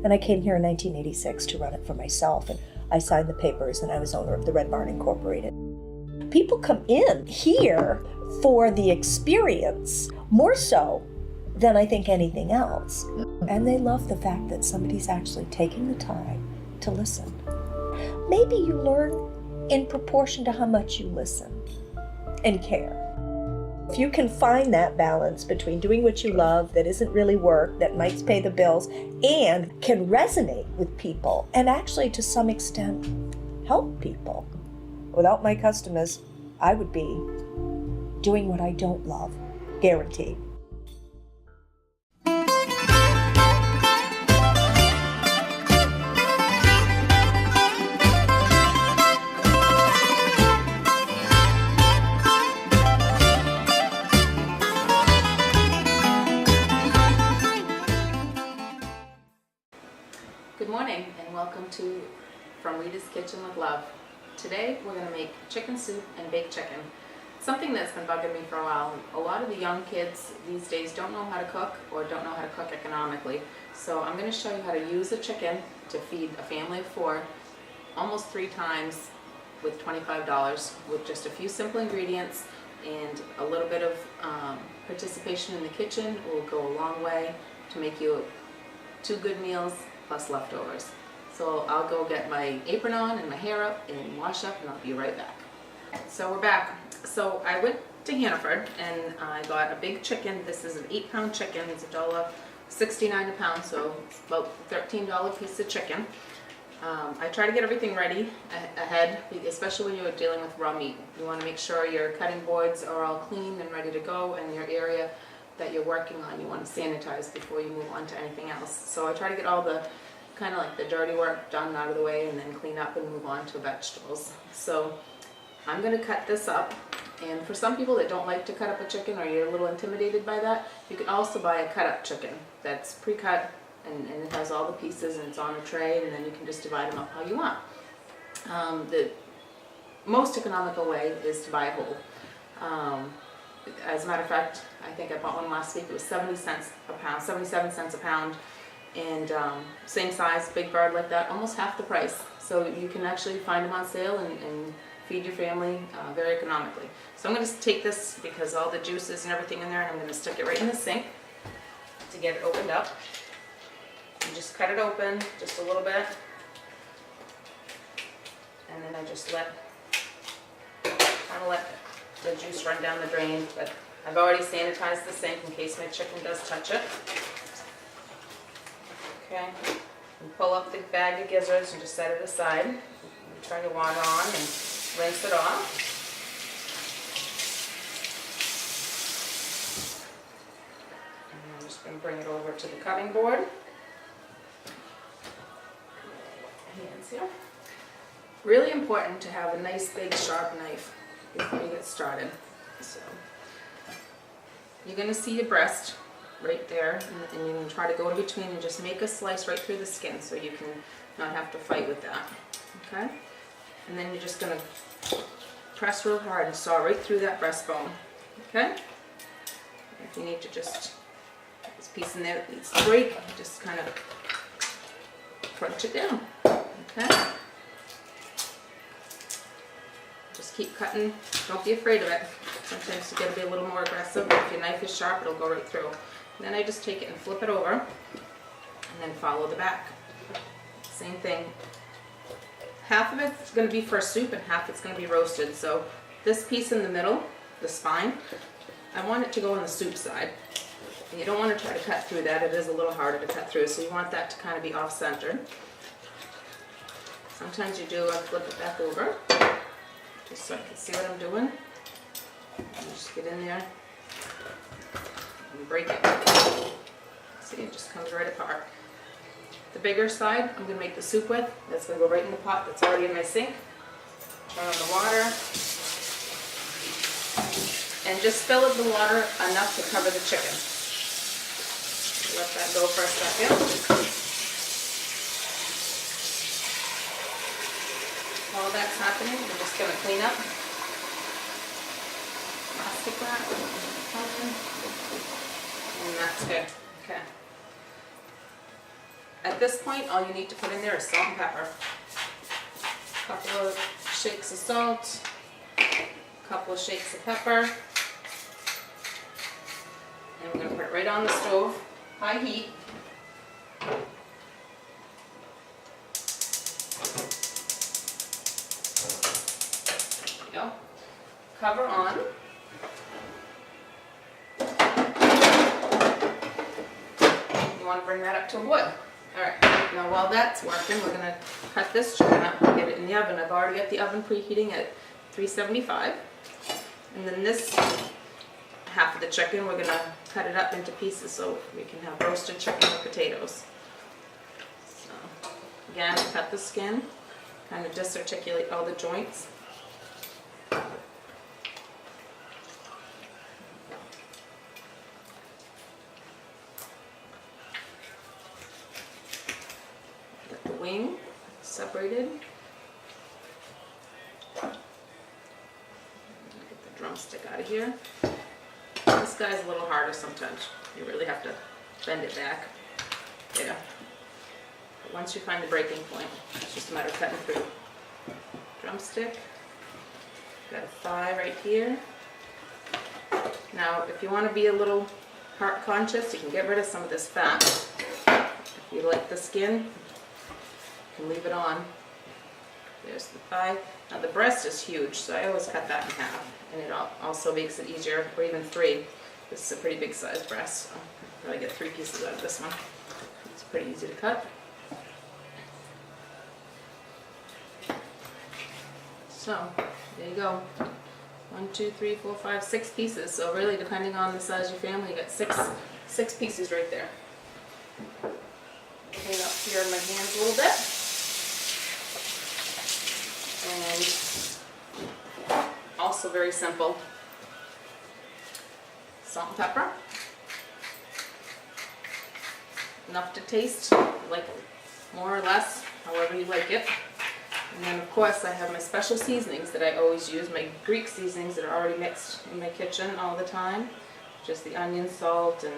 And I came here in 1986 to run it for myself, and I signed the papers, and I was owner of the Red Barn Incorporated. People come in here for the experience, more so than I think anything else. And they love the fact that somebody's actually taking the time to listen. Maybe you learn in proportion to how much you listen and care. If you can find that balance between doing what you love that isn't really work, that might pay the bills, and can resonate with people and actually to some extent help people. Without my customers, I would be doing what I don't love, guaranteed. Good morning and welcome to From Rita's Kitchen with Love. Today we're going to make chicken soup and baked chicken. Something that's been bugging me for a while. A lot of the young kids these days don't know how to cook or don't know how to cook economically. So I'm going to show you how to use a chicken to feed a family of 4 almost 3 times with $25 with just a few simple ingredients, and a little bit of participation in the kitchen will go a long way to make you 2 good meals plus leftovers. So I'll go get my apron on and my hair up and wash up, and I'll be right back. So we're back. So I went to Hannaford and I got a big chicken. This is an 8-pound chicken. It's $1.69 a pound, so it's about a $13 piece of chicken. I try to get everything ready ahead, especially when you're dealing with raw meat. You want to make sure your cutting boards are all clean and ready to go, and your area that you're working on, you want to sanitize before you move on to anything else. So I try to get all the kind of like the dirty work done out of the way and then clean up and move on to vegetables. So I'm going to cut this up, and for some people that don't like to cut up a chicken or you're a little intimidated by that, you can also buy a cut up chicken that's pre-cut and it has all the pieces and it's on a tray, and then you can just divide them up how you want. The most economical way is to buy a whole. As a matter of fact, I think I bought one last week. It was 70 cents a pound, 77 cents a pound, and same size, big bird like that, almost half the price. So you can actually find them on sale and feed your family very economically. So I'm going to take this because all the juices and everything in there, and I'm going to stick it right in the sink to get it opened up. You just cut it open just a little bit, and then I just kind of let the juice run down the drain, but I've already sanitized the sink in case my chicken does touch it. Okay, and pull up the bag of gizzards and just set it aside. And turn your water on and rinse it off. And I'm just going to bring it over to the cutting board. Hands here. Really important to have a nice big sharp knife before you get started. So you're going to see your breast right there, and you're going to try to go in between and just make a slice right through the skin so you can not have to fight with that. Okay? And then you're just going to press real hard and saw right through that breastbone. Okay? If you need to just, this piece in there that needs to break, just kind of crunch it down. Okay? Just keep cutting. Don't be afraid of it. Sometimes you got to be a little more aggressive. If your knife is sharp, it'll go right through. And then I just take it and flip it over, and then follow the back. Same thing. Half of it's going to be for soup and half it's going to be roasted. So this piece in the middle, the spine, I want it to go on the soup side. And you don't want to try to cut through that. It is a little harder to cut through, so you want that to kind of be off-centered. Sometimes you do, I flip it back over, just so I can see what I'm doing. And just get in there and break it. See, it just comes right apart. The bigger side, I'm going to make the soup with. That's going to go right in the pot that's already in my sink. Turn on the water. And just fill up the water enough to cover the chicken. Let that go for a second. While that's happening, we're just going to clean up. Plastic wrap. And that's good. Okay. At at this point, all you need to put in there is salt and pepper. A couple of shakes of salt, a couple of shakes of pepper, and we're going to put it right on the stove, high heat. There we go. Cover on. You want to bring that up to a boil. Alright, now while that's working, we're going to cut this chicken up and get it in the oven. I've already got the oven preheating at 375. And then this half of the chicken, we're going to cut it up into pieces so we can have roasted chicken with potatoes. So, again, cut the skin, kind of disarticulate all the joints. Get the wing separated. Get the drumstick out of here. This guy's a little harder sometimes. You really have to bend it back. There. But once you find the breaking point, it's just a matter of cutting through. Drumstick. Got a thigh right here. Now, if you want to be a little heart conscious, you can get rid of some of this fat. If you like the skin, you can leave it on. There's the thigh. Now the breast is huge, so I always cut that in half. And it also makes it easier, or even 3. This is a pretty big sized breast, so I'll probably get 3 pieces out of this one. It's pretty easy to cut. So, there you go. 1, 2, 3, 4, 5, 6 pieces. So really, depending on the size of your family, you got six pieces right there. Clean up here in my hands a little bit. And also very simple. Salt and pepper. Enough to taste, like more or less, however you like it. And then of course I have my special seasonings that I always use, my Greek seasonings that are already mixed in my kitchen all the time. Just the onion, salt, and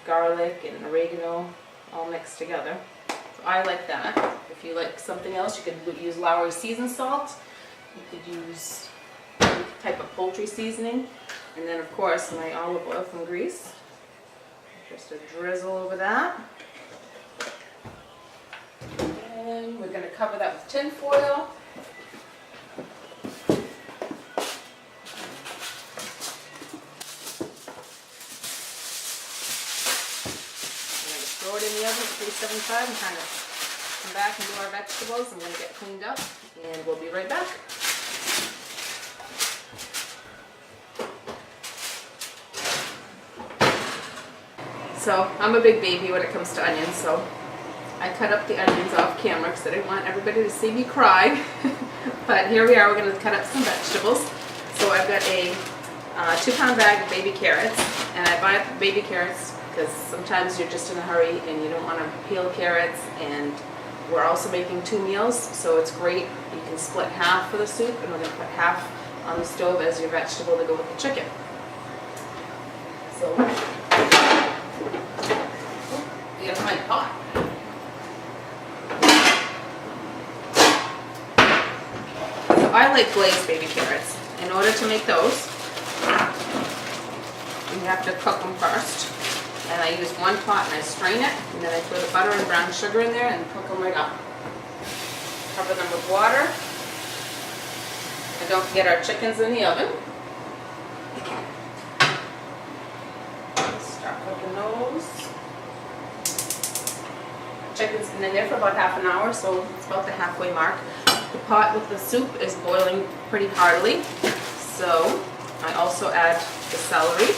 garlic, and oregano all mixed together. So I like that. If you like something else, you could use Lowry seasoned salt. You could use any type of poultry seasoning. And then of course my olive oil from Greece. Just a drizzle over that. And we're going to cover that with tin foil. We're going to throw it in the oven at 375 and kind of come back and do our vegetables. I'm going to get cleaned up and we'll be right back. So I'm a big baby when it comes to onions, so I cut up the onions off camera because I didn't want everybody to see me cry. But here we are, we're going to cut up some vegetables. So I've got a 2-pound bag of baby carrots, and I buy baby carrots because sometimes you're just in a hurry and you don't want to peel carrots, and we're also making 2 meals, so it's great. You can split half for the soup, and we're going to put half on the stove as your vegetable to go with the chicken. So, you gotta find a pot. So I like glazed baby carrots. In order to make those, you have to cook them first. And I use 1 pot and I strain it, and then I throw the butter and brown sugar in there and cook them right up. Cover them with water. And don't forget our chickens in the oven. Start cooking those. Chicken's been in there for about half an hour, so it's about the halfway mark. The pot with the soup is boiling pretty heartily, so I also add the celery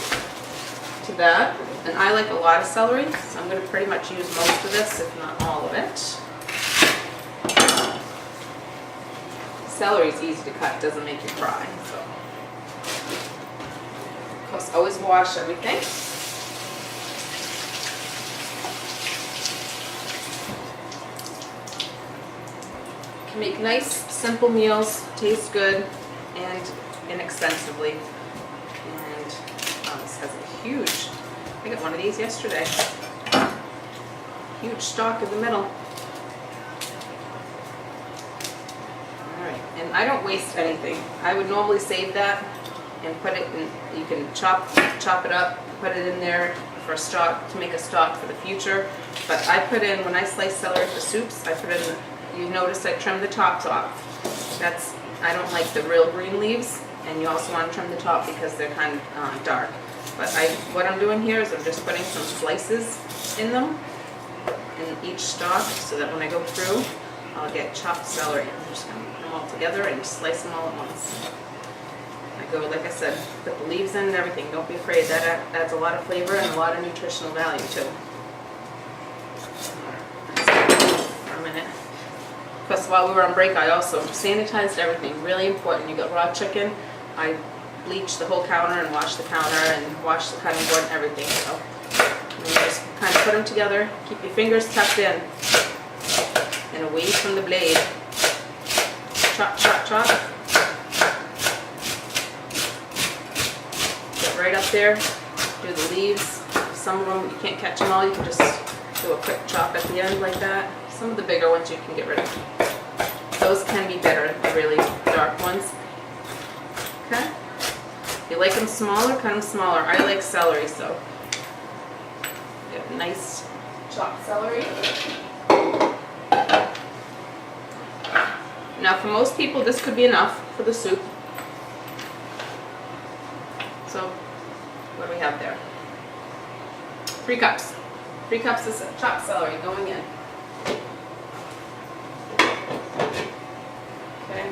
to that. And I like a lot of celery, so I'm going to pretty much use most of this, if not all of it. Celery is easy to cut, doesn't make you cry. So, of course, always wash everything. You can make nice, simple meals, taste good, and inexpensively. And this has a huge, I got one of these yesterday. Huge stalk in the middle. I don't waste anything. I would normally save that and put it in, you can chop it up, put it in there for stock, to make a stock for the future. But I put in, when I slice celery for soups, I put in, you notice I trim the tops off. I don't like the real green leaves, and you also want to trim the top because they're kind of dark. But what I'm doing here is I'm just putting some slices in them, in each stalk, so that when I go through, I'll get chopped celery. I'm just going to put them all together and slice them all at once. I go, like I said, put the leaves in and everything. Don't be afraid. That adds a lot of flavor and a lot of nutritional value too. For a minute. Plus, while we were on break, I also sanitized everything. Really important. You got raw chicken. I bleached the whole counter and washed the counter and washed the cutting board and everything. So you just kind of put them together. Keep your fingers tucked in and away from the blade. Chop, chop, chop. Get right up there. Do the leaves. Some of them you can't catch them all. You can just do a quick chop at the end like that. Some of the bigger ones you can get rid of. Those can be better, the really dark ones. Okay? If you like them smaller, cut them smaller. I like celery, so get nice chopped celery. Now for most people this could be enough for the soup. So what do we have there? 3 cups. 3 cups of chopped celery going in. Okay.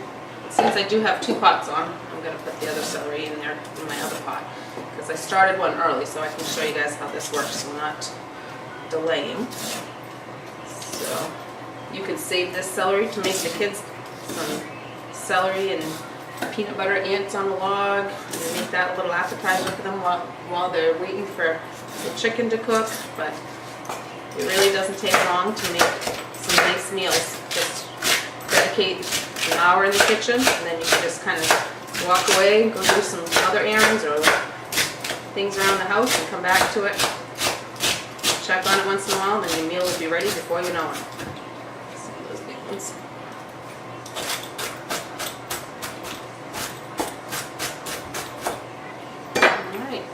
Since I do have 2 pots on, I'm going to put the other celery in there in my other pot, because I started one early, so I can show you guys how this works, so I'm not delaying. So you could save this celery to make the kids some celery and peanut butter ants on the log, and make that a little appetizer for them while they're waiting for the chicken to cook. But it really doesn't take long to make some nice meals. Just dedicate an hour in the kitchen, and then you can just kind of walk away, go do some other errands or things around the house, and come back to it. Check on it once in a while, and then your meal will be ready before you know it. Some of those big ones. Alright.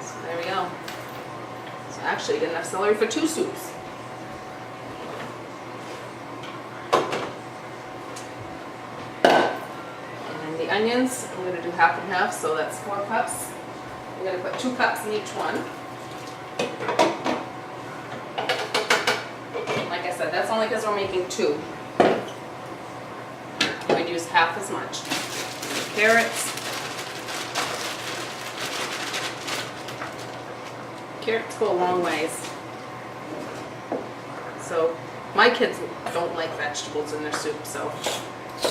So there we go. So actually, you get enough celery for 2 soups. Onions, I'm going to do half and half, so that's 4 cups. I'm going to put 2 cups in each one. Like I said, that's only because we're making 2. We'd use half as much. Carrots. Carrots go a long ways. So my kids don't like vegetables in their soup, so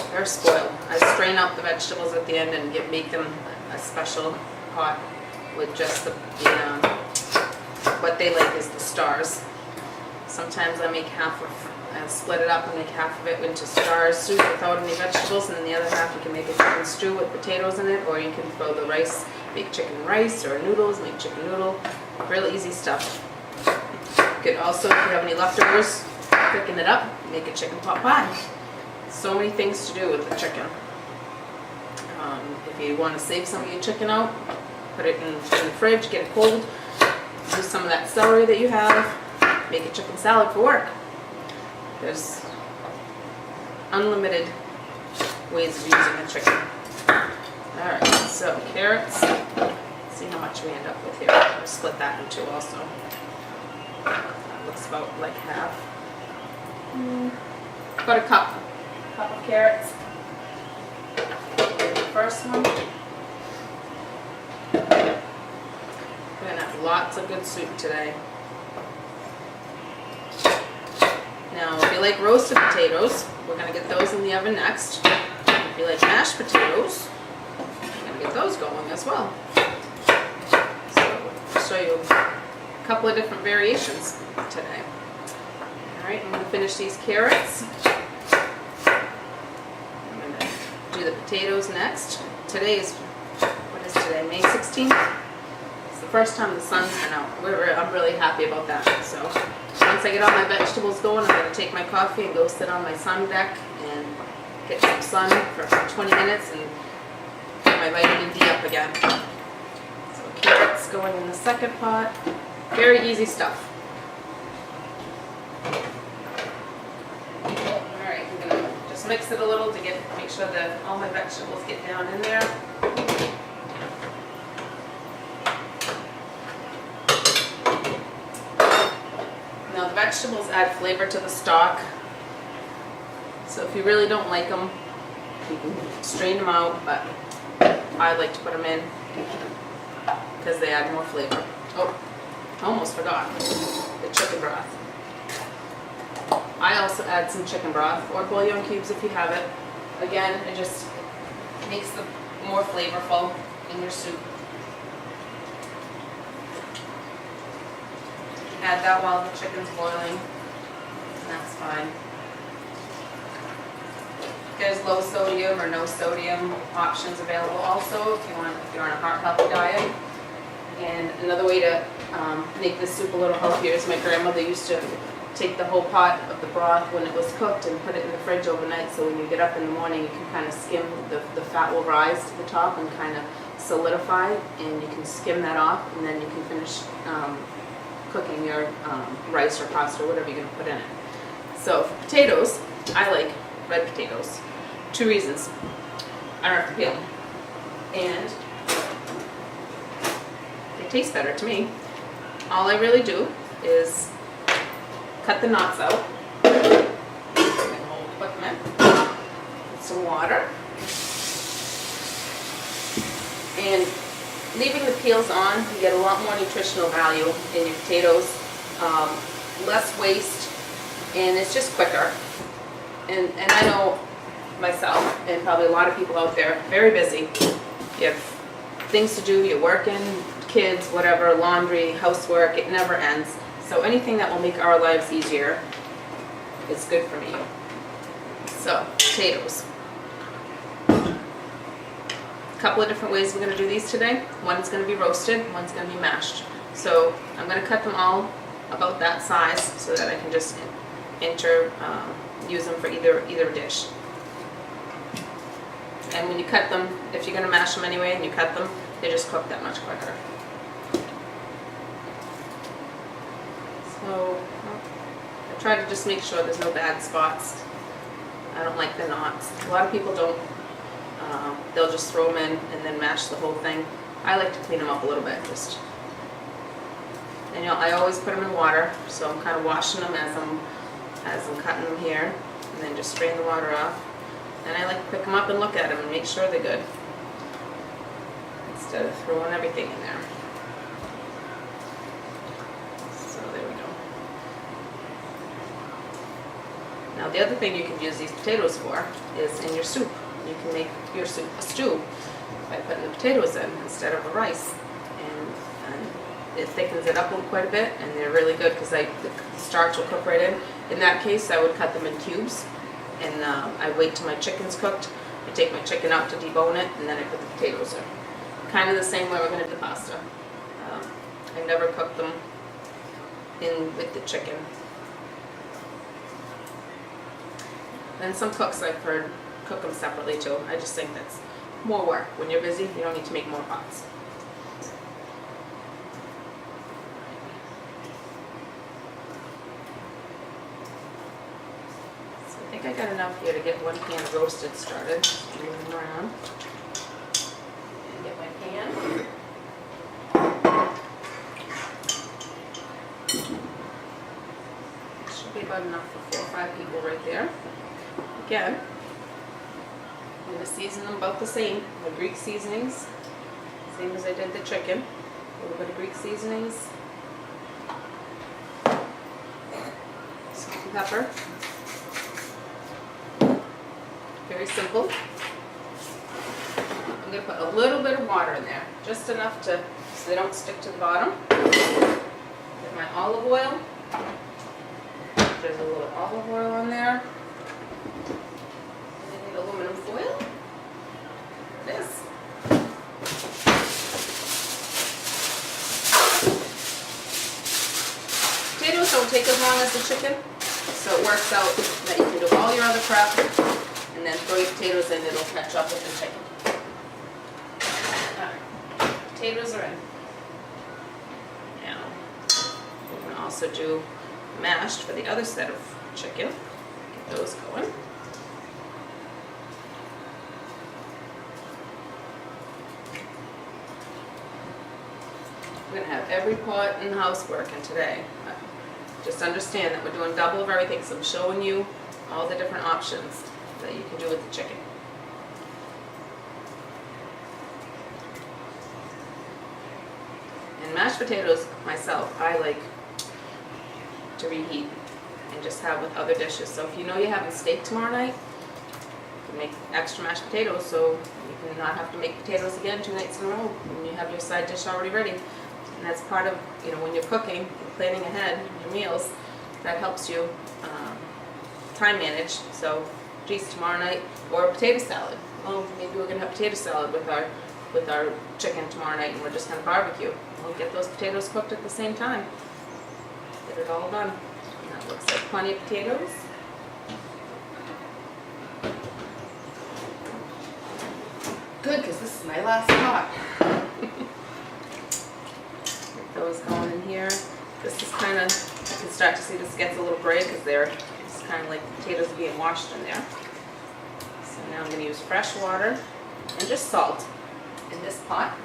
they're spoiled. I strain out the vegetables at the end and make them a special pot with just what they like is the stars. Sometimes I make I split it up and make half of it into stars soup without any vegetables, and then the other half you can make a chicken stew with potatoes in it, or you can throw the rice, make chicken rice, or noodles, make chicken noodle. Real easy stuff. You could also, if you have any leftovers, thicken it up, make a chicken pot pie. So many things to do with the chicken. If you want to save some of your chicken out, put it in the fridge, get it cold, use some of that celery that you have, make a chicken salad for work. There's unlimited ways of using a chicken. Alright, so carrots, let's see how much we end up with here. We'll split that in 2 also. That looks about like half. About a cup of carrots. The first one. We're going to have lots of good soup today. Now, if you like roasted potatoes, we're going to get those in the oven next. If you like mashed potatoes, we're going to get those going as well. So, I'll show you a couple of different variations today. Alright, I'm going to finish these carrots. Do the potatoes next. Today is, what is today, May 16th? It's the first time the sun's been out. I'm really happy about that. So once I get all my vegetables going, I'm going to take my coffee and go sit on my sun deck and get some sun for 20 minutes and get my vitamin D up again. So carrots going in the second pot. Very easy stuff. Alright, I'm going to just mix it a little to make sure that all my vegetables get down in there. Now the vegetables add flavor to the stock. So if you really don't like them, you can strain them out, but I like to put them in because they add more flavor. Oh, almost forgot the chicken broth. I also add some chicken broth or bouillon cubes if you have it. Again, it just makes them more flavorful in your soup. Add that while the chicken's boiling, and that's fine. There's low sodium or no sodium options available also if you're on a heart healthy diet. And another way to make this soup a little healthier is my grandmother used to take the whole pot of the broth when it was cooked and put it in the fridge overnight, so when you get up in the morning you can kind of skim, the fat will rise to the top and kind of solidify, and you can skim that off, and then you can finish cooking your rice or pasta or whatever you're going to put in it. So for potatoes, I like red potatoes. 2 reasons. I don't have to peel them, and they taste better to me. All I really do is cut the knots out, and we'll put them in with some water, and leaving the peels on, you get a lot more nutritional value in your potatoes, less waste, and it's just quicker. And I know myself, and probably a lot of people out there, very busy. You have things to do, you're working, kids, whatever, laundry, housework, it never ends. So anything that will make our lives easier is good for me. So, potatoes. A couple of different ways we're going to do these today. One's going to be roasted, one's going to be mashed. So I'm going to cut them all about that size so that I can just use them for either dish. And when you cut them, if you're going to mash them anyway and you cut them, they just cook that much quicker. So I try to just make sure there's no bad spots. I don't like the knots. A lot of people don't. They'll just throw them in and then mash the whole thing. I like to clean them up a little bit. And I always put them in water, so I'm kind of washing them as I'm cutting them here, and then just strain the water off. And I like to pick them up and look at them and make sure they're good, instead of throwing everything in there. So there we go. Now the other thing you can use these potatoes for is in your soup. You can make your soup a stew by putting the potatoes in instead of the rice, and it thickens it up quite a bit, and they're really good because the starch will cook right in. In that case, I would cut them in cubes, and I wait till my chicken's cooked. I take my chicken out to debone it, and then I put the potatoes in. Kind of the same way we're going to do the pasta. I never cook them in with the chicken. And some cooks I've heard cook them separately too. I just think that's more work. When you're busy, you don't need to make more pots. So I think I got enough here to get one pan roasted started. Just move them around. And get my pan. Should be about enough for 4 or 5 people right there. Again, I'm going to season them about the same. My Greek seasonings, same as I did the chicken. A little bit of Greek seasonings, salt and pepper. Very simple. I'm going to put a little bit of water in there, just enough so they don't stick to the bottom. Get my olive oil. There's a little olive oil on there. Aluminum foil. There it is. take as long as the chicken, so it works out that you can do all your other prep and then throw your potatoes in, it'll catch up with the chicken. Alright, potatoes are in. Now, we're going to also do mashed for the other set of chicken. Get those going. We're going to have every pot in the house working today. Just understand that we're doing double of everything, so I'm showing you all the different options that you can do with the chicken. And mashed potatoes, myself, I like to reheat and just have with other dishes. So if you know you're having steak tomorrow night, you can make extra mashed potatoes so you can not have to make potatoes again 2 nights in a row when you have your side dish already ready. And that's part of, when you're cooking and planning ahead your meals, that helps you time manage. So, geez, tomorrow night, or a potato salad. Oh, maybe we're gonna have potato salad with our chicken tomorrow night, and we're just gonna barbecue. We'll get those potatoes cooked at the same time. Get it all done. And that looks like plenty of potatoes. Good, because this is my last pot. Get those going in here. This is kind of, I can start to see this gets a little gray because it's kind of like the potatoes are being washed in there. So now I'm going to use fresh water and just salt in this pot.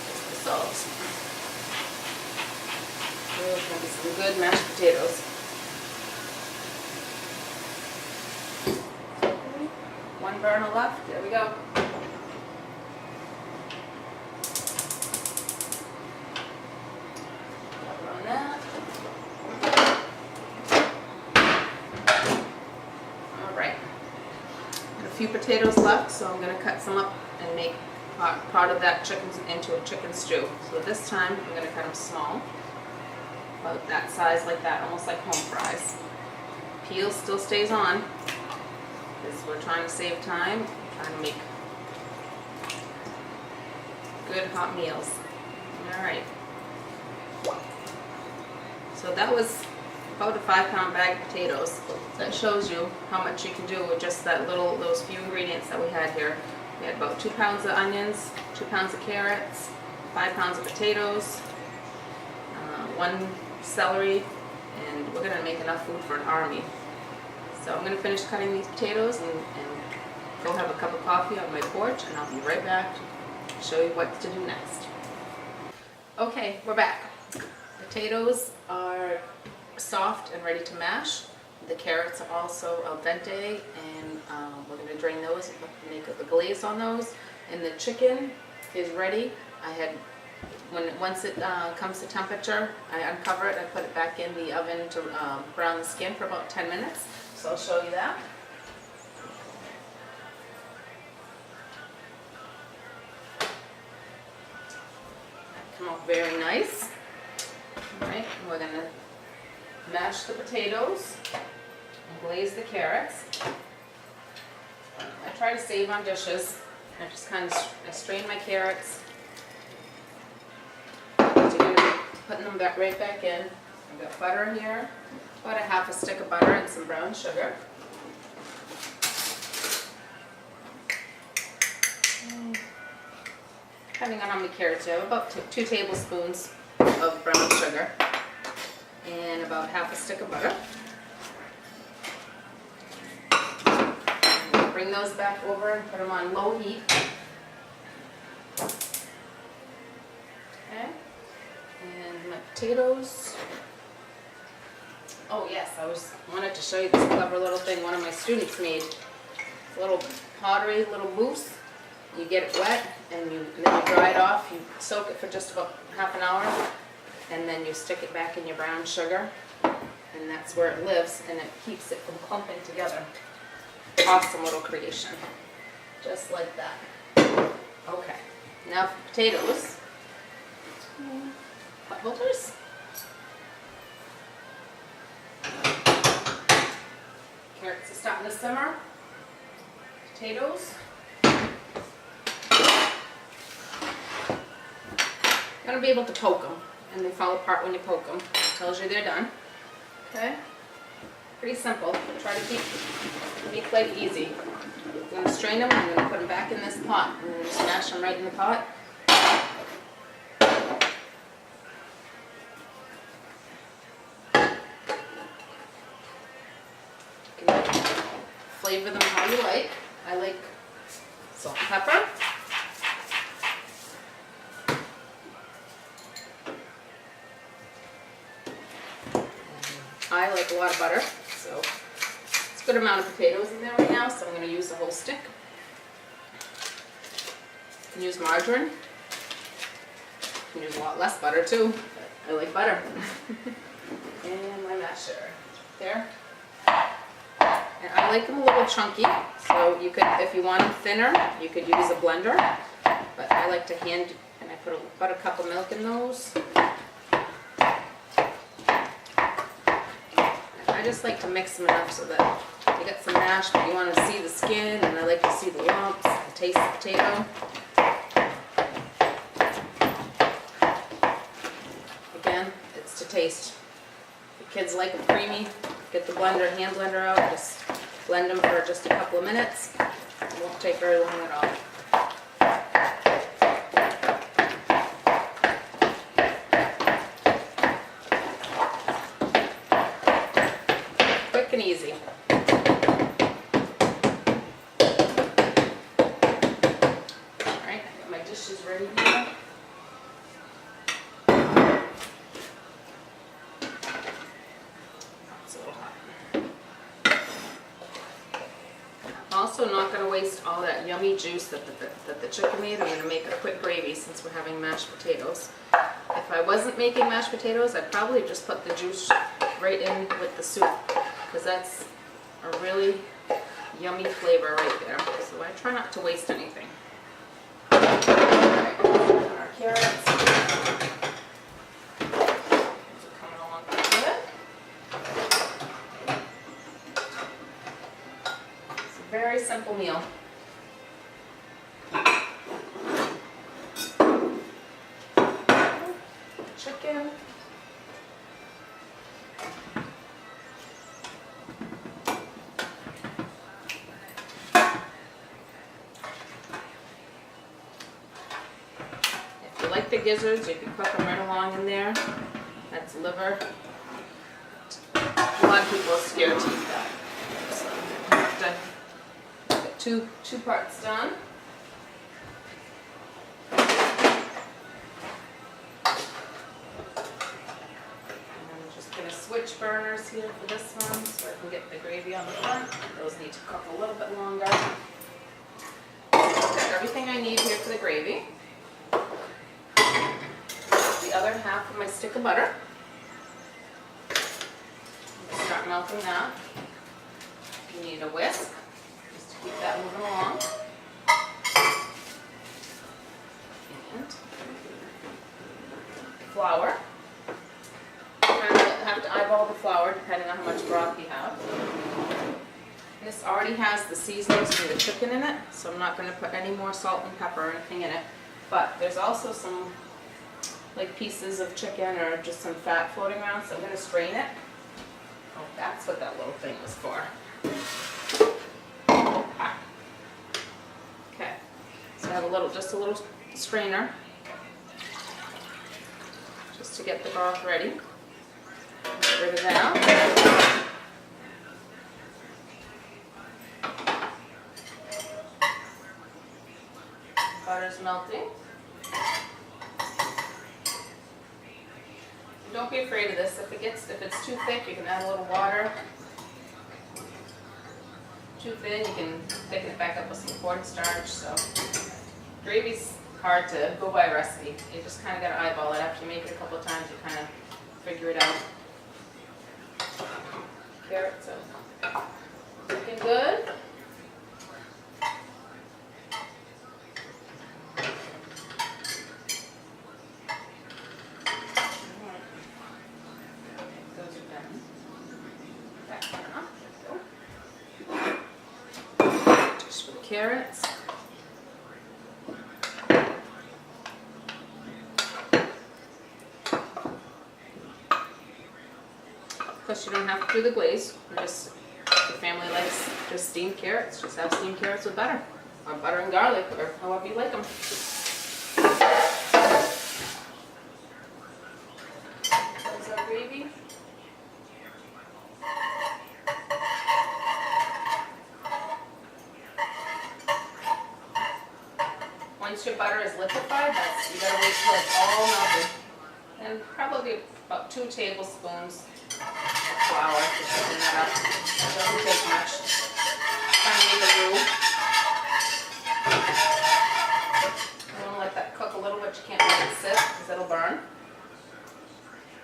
Just the salt. Those are going to be some good mashed potatoes. One burner left. There we go. Cover on that. Alright. Got a few potatoes left, so I'm going to cut some up and make part of that chicken into a chicken stew. So this time I'm going to cut them small. About that size, like that, almost like home fries. Peel still stays on. Because we're trying to save time, trying to make good hot meals. Alright. So that was about a 5-pound bag of potatoes. That shows you how much you can do with just those few ingredients that we had here. We had about 2 pounds of onions, 2 pounds of carrots, 5 pounds of potatoes, 1 celery, and we're going to make enough food for an army. So I'm going to finish cutting these potatoes and go have a cup of coffee on my porch, and I'll be right back to show you what to do next. Okay, we're back. Potatoes are soft and ready to mash. The carrots are also al dente, and we're going to drain those and make a glaze on those. And the chicken is ready. Once it comes to temperature, I uncover it, I put it back in the oven to brown the skin for about 10 minutes. So I'll show you that. Come out very nice. Alright, we're going to mash the potatoes and glaze the carrots. I try to save on dishes. I just kind of strain my carrots. Putting them right back in. I've got butter here, about a half a stick of butter and some brown sugar. Depending on how many carrots you have, about 2 tablespoons of brown sugar and about half a stick of butter. And bring those back over and put them on low heat. Okay. And my potatoes. Oh yes, I wanted to show you this clever little thing one of my students made. It's a little pottery, little mousse. You get it wet and then you dry it off. You soak it for just about half an hour, and then you stick it back in your brown sugar, and that's where it lives, and it keeps it from clumping together. Awesome little creation. Just like that. Okay, now for potatoes. Pot holders. Carrots are starting to simmer. Potatoes. Gotta be able to poke them, and they fall apart when you poke them. It tells you they're done. Okay? Pretty simple. Try to make life easy. I'm going to strain them, and I'm going to put them back in this pot. I'm going to smash them right in the pot. You can flavor them how you like. I like salt and pepper. I like a lot of butter, so it's a good amount of potatoes in there right now, so I'm going to use the whole stick. You can use margarine. You can use a lot less butter too, but I like butter. And my masher, there. And I like them a little chunky, so you could, if you want them thinner, you could use a blender, but I like to hand, and I put about a cup of milk in those. I just like to mix them enough so that you get some mash, but you want to see the skin, and I like to see the lumps, the taste of the potato. Again, it's to taste. If the kids like them creamy, get the hand blender out, just blend them for just a couple of minutes. It won't take very long at all. Easy. Alright, I got my dishes ready here. It's a little hot. I'm also not going to waste all that yummy juice that the chicken made. I'm going to make a quick gravy since we're having mashed potatoes. If I wasn't making mashed potatoes, I'd probably just put the juice right in with the soup, because that's a really yummy flavor right there. So I try not to waste anything. Alright, our carrots. These are coming along pretty good. It's a very simple meal. Chicken. Like the gizzards, you can cook them right along in there. That's liver. A lot of people are scared to eat that. So I have to get two parts done. And I'm just going to switch burners here for this one so I can get the gravy on the front. Those need to cook a little bit longer. Got everything I need here for the gravy. The other half of my stick of butter. Start melting that. You need a whisk just to keep that moving along. And flour. You kind of have to eyeball the flour depending on how much broth you have. This already has the seasonings from the chicken in it, so I'm not going to put any more salt and pepper or anything in it. But there's also some like pieces of chicken or just some fat floating around, so I'm going to strain it. Oh, that's what that little thing was for. Okay, so I have just a little strainer, just to get the broth ready. Get rid of that. Butter's melting. Don't be afraid of this. If it's too thick, you can add a little water. Too thin, you can thicken it back up with some cornstarch. So gravy's hard to go by recipe. You just kind of got to eyeball it. After you make it a couple of times, you kind of figure it out. Carrots are looking good. Carrots. course, you don't have to do the glaze. Just, if your family likes just steamed carrots, just have steamed carrots with butter. Or butter and garlic, or however you like them. There's our gravy. Once your butter is liquefied, you gotta wait till it's all melted. And probably about 2 tablespoons of flour to thicken that up. It doesn't take much. Kind of make a roux. You want to let that cook a little bit. You can't let it sit because it'll burn.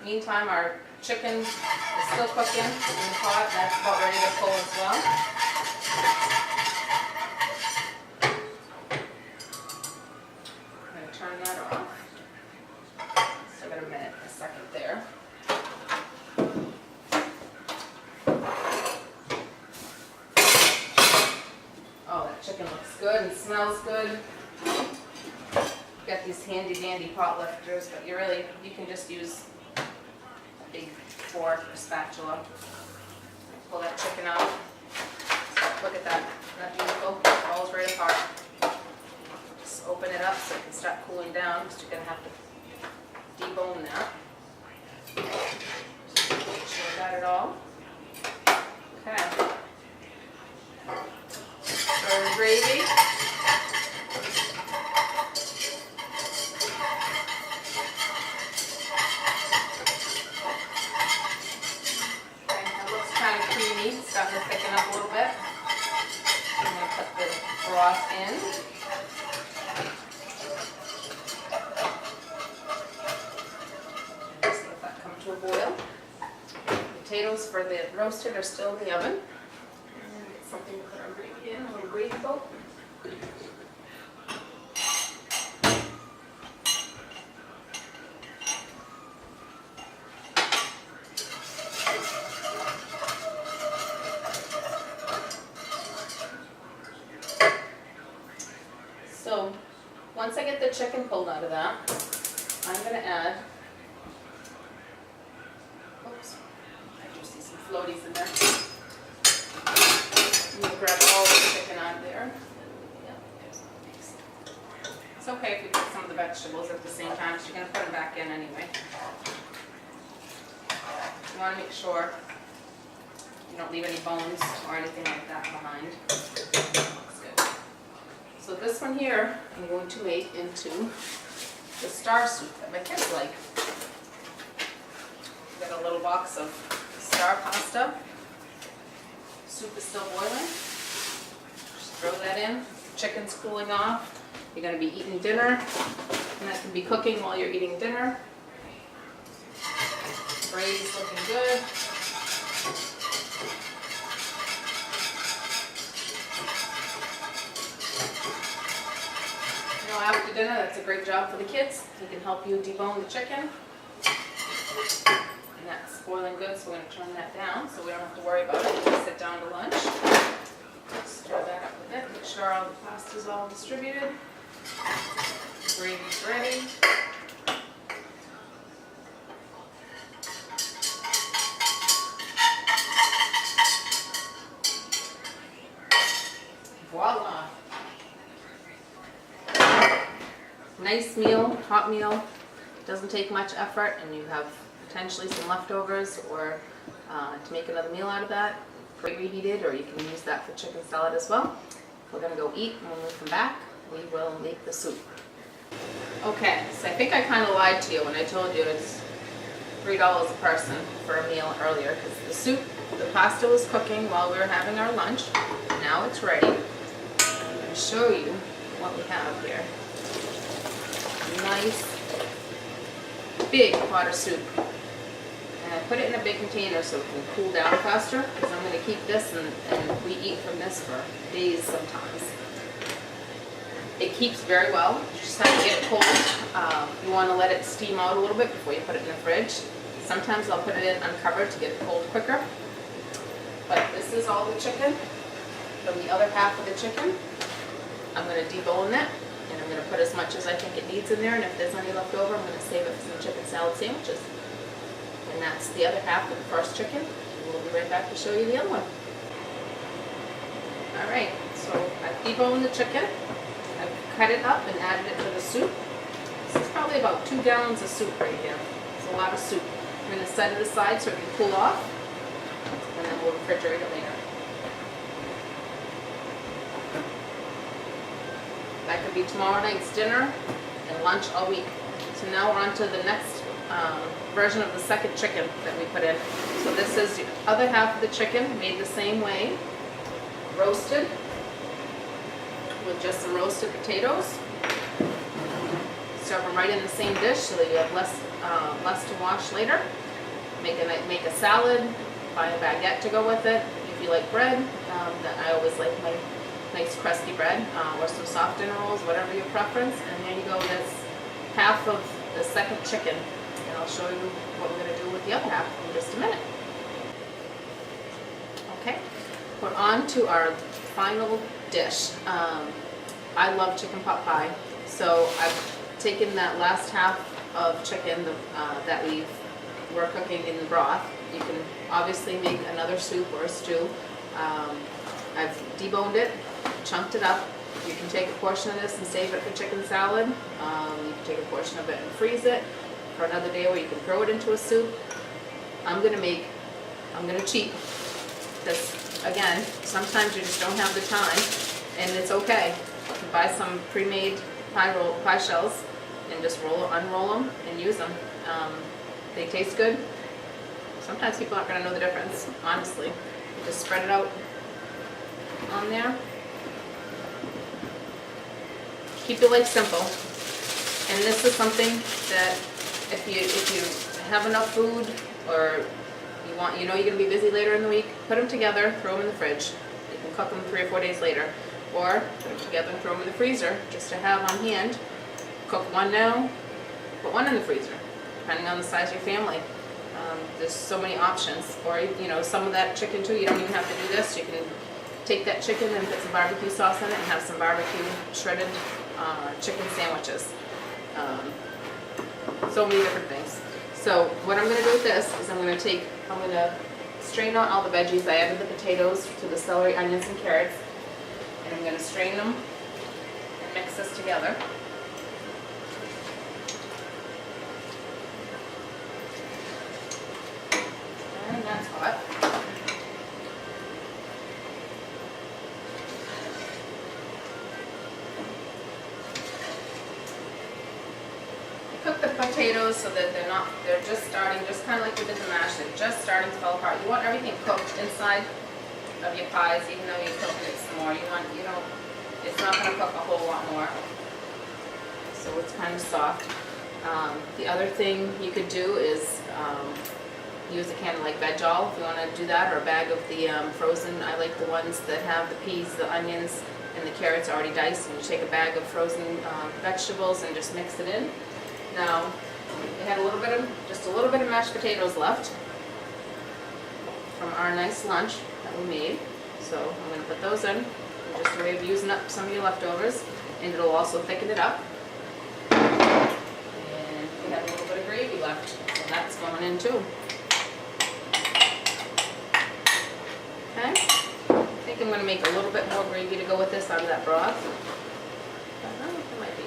Meantime, our chicken is still cooking in the pot. That's about ready to pull as well. I'm going to turn that off. So I've got a second there. Oh, that chicken looks good and smells good. Got these handy dandy pot lifters, but you can just use a big fork or spatula. Pull that chicken out. Look at that, isn't that beautiful? It falls right apart. Just open it up so it can start cooling down, because you're gonna have to debone that. Just make sure I got it all. Okay. Our gravy. Starting to thicken up a little bit. I'm going to put the broth in. Just let that come to a boil. Potatoes for the roasted are still in the oven. And get something to put our gravy in, a little gravy boat. So once I get the chicken pulled out of that, I'm going to add, oops, I just see some floaties in there. I'm going to grab all the chicken out of there. Yep, there's a piece. It's okay if you put some of the vegetables at the same time, so you're going to put them back in anyway. You want to make sure you don't leave any bones or anything like that behind. So this one here, I'm going to make into the star soup that my kids like. I've got a little box of star pasta. Soup is still boiling. Just throw that in. Chicken's cooling off. You're going to be eating dinner, and that can be cooking while you're eating dinner. Gravy's looking good. After dinner, that's a great job for the kids. He can help you debone the chicken. And that's boiling good, so we're going to turn that down so we don't have to worry about it when we sit down to lunch. Stir that up a bit, make sure all the pasta's all distributed. Gravy's ready. Voila! Nice meal, hot meal, doesn't take much effort, and you have potentially some leftovers or to make another meal out of that, preheated, or you can use that for chicken salad as well. We're going to go eat, and when we come back, we will make the soup. Okay, so I think I kind of lied to you when I told you it's $3 a person for a meal earlier, because the soup, the pasta was cooking while we were having our lunch. Now it's ready. I'm going to show you what we have here. Nice big pot of soup, and I put it in a big container so it can cool down faster, because I'm going to keep this and we eat from this for days sometimes. It keeps very well. You just have to get it cold. You want to let it steam out a little bit before you put it in the fridge. Sometimes I'll put it in uncovered to get it cold quicker, but this is all the chicken. From the other half of the chicken, I'm going to debone it. And I'm going to put as much as I think it needs in there, and if there's any left over, I'm going to save it for some chicken salad sandwiches. And that's the other half of the first chicken. And we'll be right back to show you the other one. All right, so I've deboned the chicken. I've cut it up and added it to the soup. This is probably about 2 gallons of soup right here. It's a lot of soup. I'm going to set it aside so it can cool off, and then we'll refrigerate it later. That could be tomorrow night's dinner and lunch all week. So now we're on to the next version of the second chicken that we put in. So this is the other half of the chicken, made the same way, roasted with just some roasted potatoes. Serve them right in the same dish so that you have less to wash later. Make a salad, buy a baguette to go with it. If you like bread, I always like my nice crusty bread, or some soft dinner rolls, whatever your preference. And there you go, that's half of the second chicken. And I'll show you what we're going to do with the other half in just a minute. Okay, we're on to our final dish. I love chicken pot pie, so I've taken that last half of chicken that we're cooking in the broth. You can obviously make another soup or a stew. I've deboned it, chunked it up. You can take a portion of this and save it for chicken salad. You can take a portion of it and freeze it for another day, or you can throw it into a soup. I'm gonna cheat, because again, sometimes you just don't have the time, and it's okay. You can buy some pre-made pie shells and just unroll them and use them. They taste good. Sometimes people aren't gonna know the difference, honestly. You just spread it out on there. Keep your life simple. And this is something that if you have enough food, or you know you're gonna be busy later in the week, put them together, throw them in the fridge. You can cook them 3 or 4 days later. Or put them together and throw them in the freezer just to have on hand. Cook one now, put one in the freezer, depending on the size of your family. There's so many options. Or some of that chicken too, you don't even have to do this. You can take that chicken and put some barbecue sauce in it and have some barbecue shredded chicken sandwiches. So many different things. So what I'm going to do with this is I'm going to strain out all the veggies. I added the potatoes to the celery, onions, and carrots. And I'm going to strain them and mix this together. And that's hot. Cook the potatoes so that they're just starting, just kind of like we did the mash, they're just starting to fall apart. You want everything cooked inside of your pies, even though you're cooking it some more. It's not going to cook a whole lot more. So it's kind of soft. The other thing you could do is use a can of like veg all if you want to do that, or a bag of the frozen. I like the ones that have the peas, the onions, and the carrots already diced, and you take a bag of frozen vegetables and just mix it in. Now, we had just a little bit of mashed potatoes left from our nice lunch that we made. So I'm going to put those in, just a way of using up some of your leftovers, and it'll also thicken it up. And we have a little bit of gravy left, so that's going in too. Okay, I think I'm going to make a little bit more gravy to go with this out of that broth. I don't know if it might be.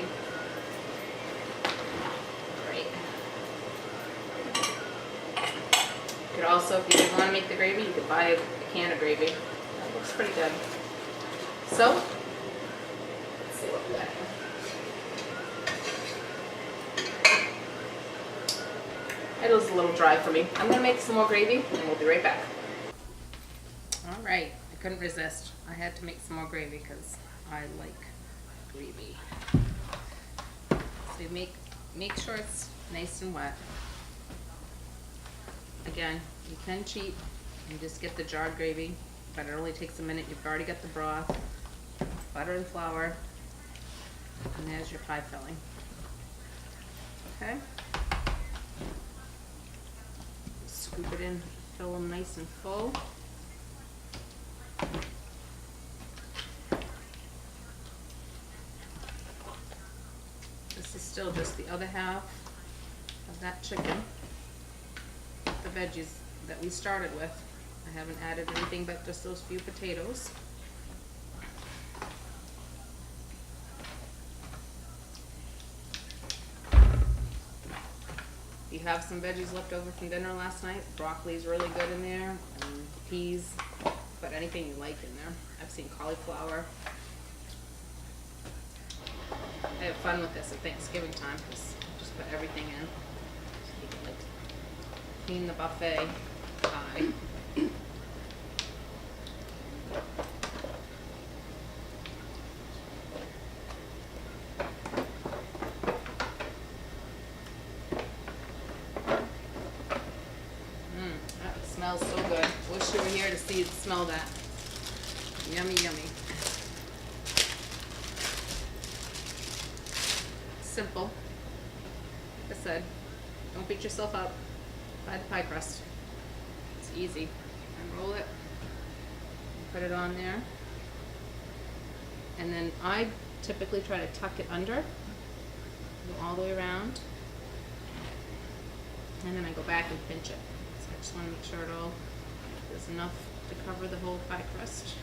You could also, if you didn't want to make the gravy, you could buy a can of gravy. That looks pretty good. So, let's see what we got here. It was a little dry for me. I'm going to make some more gravy and we'll be right back. Alright, I couldn't resist. I had to make some more gravy because I like gravy. So you make sure it's nice and wet. Again, you can cheat and just get the jarred gravy, but it only takes a minute. You've already got the broth, butter and flour, and there's your pie filling. Okay? Scoop it in, fill them nice and full. This is still just the other half of that chicken. veggies that we started with. I haven't added anything but just those few potatoes. If you have some veggies left over from dinner last night, broccoli's really good in there, and peas, put anything you like in there. I've seen cauliflower. I have fun with this at Thanksgiving time because I just put everything in. So you can like clean the buffet pie. That smells so good. Wish you were here to see smell that. Yummy, yummy. Simple. Like I said, don't beat yourself up. Buy the pie crust. It's easy. Unroll it. Put it on there. And then I typically try to tuck it under. Go all the way around. And then I go back and pinch it. So I just want to make sure it all is enough to cover the whole pie crust.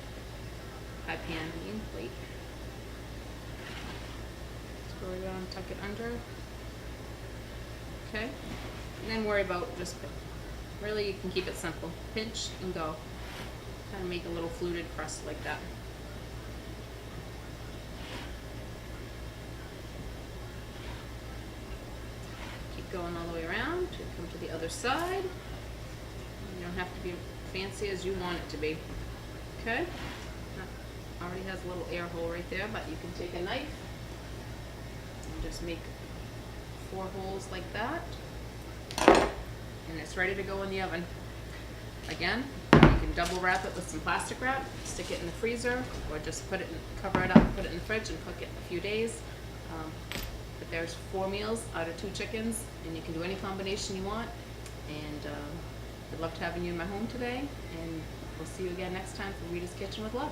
Pie pan, I mean, plate. Go around, tuck it under. Okay. And then worry about just, really you can keep it simple. Pinch and go. Kind of make a little fluted crust like that. Keep going all the way around. Come to the other side. You don't have to be fancy as you want it to be. Okay? That already has a little air hole right there, but you can take a knife and just make 4 holes like that. And it's ready to go in the oven. Again, you can double wrap it with some plastic wrap, stick it in the freezer, or just put it in, cover it up, put it in the fridge and cook it a few days. But there's 4 meals out of 2 chickens, and you can do any combination you want. And I loved having you in my home today, and we'll see you again next time for Rita's Kitchen with Love.